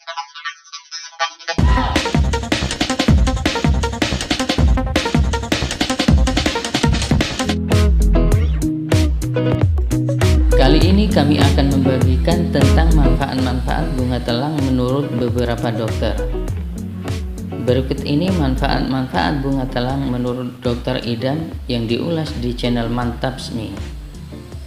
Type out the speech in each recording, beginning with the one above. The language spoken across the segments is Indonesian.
Kali ini kami akan membagikan tentang manfaat-manfaat bunga telang menurut beberapa dokter. Berikut ini manfaat-manfaat bunga telang menurut Dr. Idan yang diulas di channel Mantapsmi.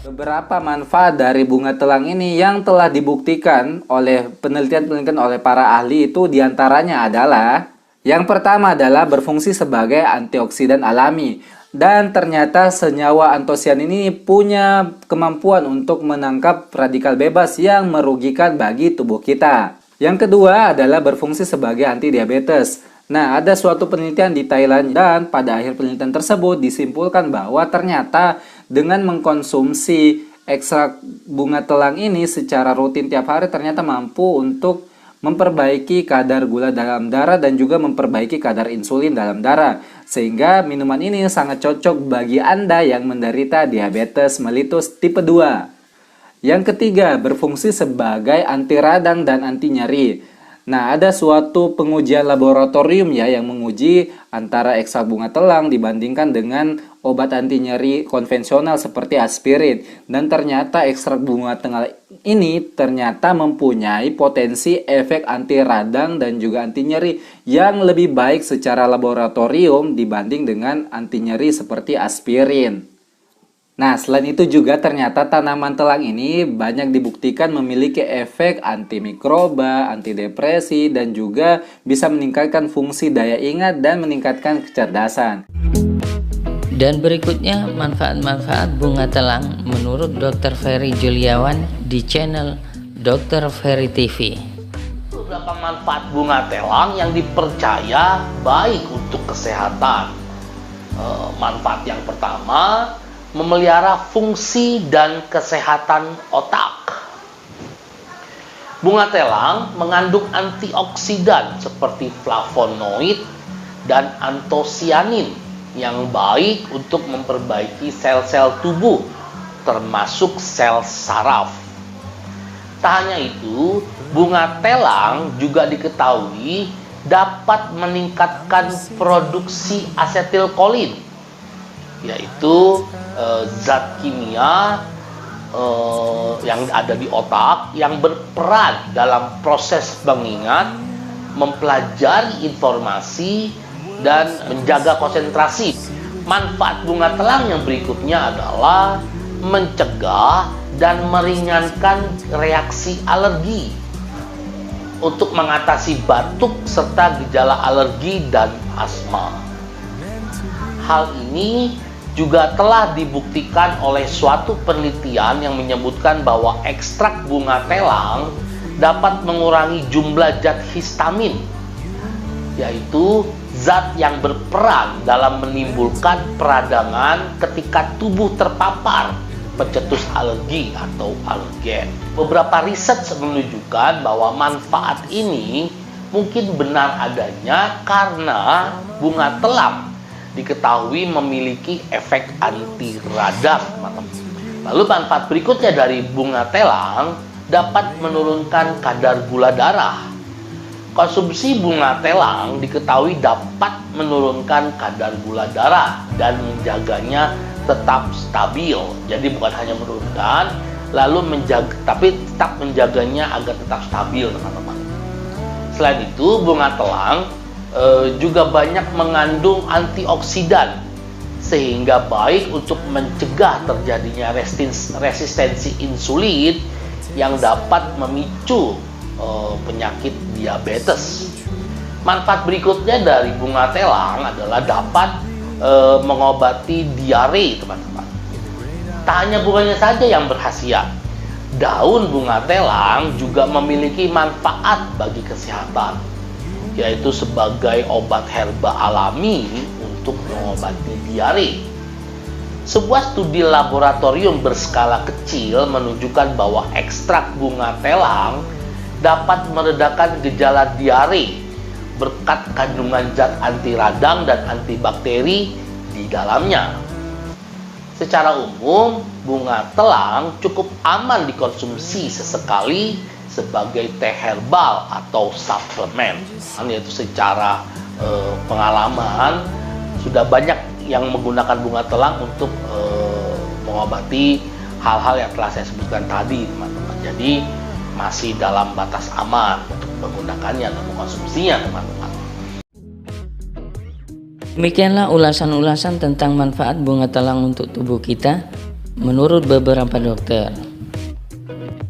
Beberapa manfaat dari bunga telang ini yang telah dibuktikan oleh penelitian oleh para ahli itu diantaranya adalah yang pertama adalah berfungsi sebagai antioksidan alami. Dan ternyata senyawa antosian ini punya kemampuan untuk menangkap radikal bebas yang merugikan bagi tubuh kita. Yang kedua adalah berfungsi sebagai antidiabetes. Nah, ada suatu penelitian di Thailand dan pada akhir penelitian tersebut disimpulkan bahwa ternyata dengan mengkonsumsi ekstrak bunga telang ini secara rutin tiap hari ternyata mampu untuk memperbaiki kadar gula dalam darah dan juga memperbaiki kadar insulin dalam darah. Sehingga minuman ini sangat cocok bagi Anda yang menderita diabetes mellitus tipe 2. Yang ketiga, berfungsi sebagai anti radang dan anti nyeri. Nah, ada suatu pengujian laboratorium yang menguji antara ekstrak bunga telang dibandingkan dengan obat anti nyeri konvensional seperti aspirin. Dan ternyata ekstrak bunga telang ini ternyata mempunyai potensi efek anti radang dan juga anti nyeri yang lebih baik secara laboratorium dibanding dengan anti nyeri seperti aspirin. Nah, selain itu juga ternyata tanaman telang ini banyak dibuktikan memiliki efek antimikroba, antidepresi, dan juga bisa meningkatkan fungsi daya ingat dan meningkatkan kecerdasan. Dan berikutnya manfaat-manfaat bunga telang menurut Dr. Ferry Juliawan di channel Dr. Ferry TV. Beberapa manfaat bunga telang yang dipercaya baik untuk kesehatan. Manfaat yang pertama, memelihara fungsi dan kesehatan otak. Bunga telang mengandung antioksidan seperti flavonoid dan antosianin yang baik untuk memperbaiki sel-sel tubuh, termasuk sel saraf. Tak hanya itu, bunga telang juga diketahui dapat meningkatkan produksi asetilkolin, yaitu zat kimia yang ada di otak yang berperan dalam proses mengingat, mempelajari informasi, dan menjaga konsentrasi. Manfaat bunga telang yang berikutnya adalah mencegah dan meringankan reaksi alergi, untuk mengatasi batuk serta gejala alergi dan asma. Hal ini juga telah dibuktikan oleh suatu penelitian yang menyebutkan bahwa ekstrak bunga telang dapat mengurangi jumlah zat histamin, yaitu zat yang berperan dalam menimbulkan peradangan ketika tubuh terpapar pencetus alergi atau alergen. Beberapa riset menunjukkan bahwa manfaat ini mungkin benar adanya karena bunga telang diketahui memiliki efek anti radang. Lalu manfaat berikutnya dari bunga telang dapat menurunkan kadar gula darah. Konsumsi bunga telang diketahui dapat menurunkan kadar gula darah dan menjaganya tetap stabil. Jadi bukan hanya menurunkan, tapi tetap menjaganya agar tetap stabil, teman-teman. Selain itu, bunga telang juga banyak mengandung antioksidan sehingga baik untuk mencegah terjadinya resistensi insulin yang dapat memicu penyakit diabetes. Manfaat berikutnya dari bunga telang adalah dapat mengobati diare, teman-teman. Tak hanya bunganya saja yang berkhasiat, daun bunga telang juga memiliki manfaat bagi kesehatan, yaitu sebagai obat herba alami untuk mengobati diare. Sebuah studi laboratorium berskala kecil menunjukkan bahwa ekstrak bunga telang dapat meredakan gejala diare berkat kandungan zat anti radang dan antibakteri di dalamnya. Secara umum, bunga telang cukup aman dikonsumsi sesekali sebagai teh herbal atau suplemen. Yaitu secara pengalaman sudah banyak yang menggunakan bunga telang untuk mengobati hal-hal yang telah saya sebutkan tadi, teman-teman. Jadi masih dalam batas aman untuk menggunakannya dan mengkonsumsinya, teman-teman. Demikianlah ulasan-ulasan tentang manfaat bunga telang untuk tubuh kita menurut beberapa dokter.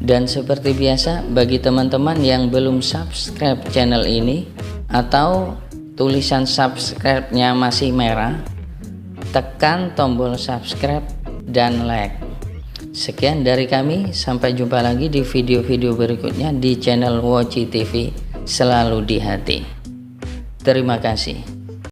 Dan seperti biasa, bagi teman-teman yang belum subscribe channel ini atau tulisan subscribe-nya masih merah, tekan tombol subscribe dan like. Sekian dari kami, sampai jumpa lagi di video-video berikutnya di channel Woci TV, selalu di hati. Terima kasih.